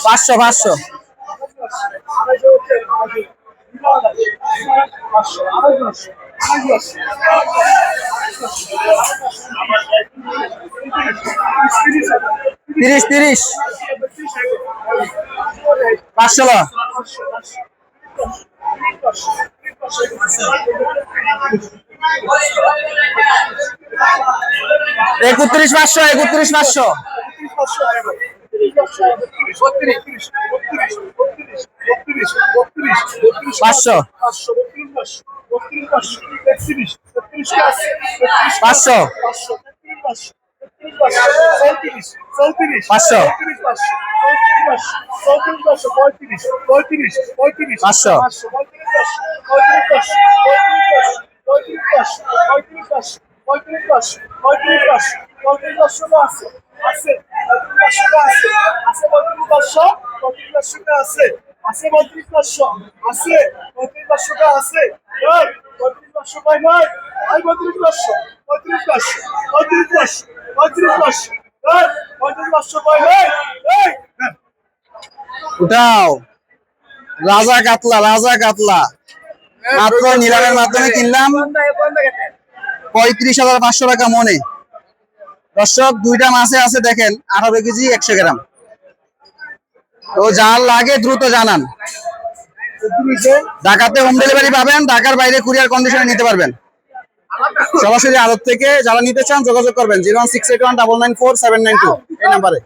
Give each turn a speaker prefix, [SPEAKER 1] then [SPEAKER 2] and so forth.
[SPEAKER 1] পাঁচশো পাঁচশো তিরিশ তিরিশ 500 31 500 31 500 500 উঠাও রাজা কাতলা মাত্র নিলামের মাধ্যমে কিনলাম 35,500 টাকা মনে। দর্শক দুইটা মাছে আছে দেখেন 18 কেজি 100 গ্রাম। তো যার লাগে দ্রুত জানান। ঢাকাতে হোম ডেলিভারি পাবেন, ঢাকার বাইরে কুরিয়ার কন্ডিশনে নিতে পারবেন। সরাসরি আড়ত থেকে যারা নিতে চান যোগাযোগ করবেন 01681994792 এই নাম্বারে।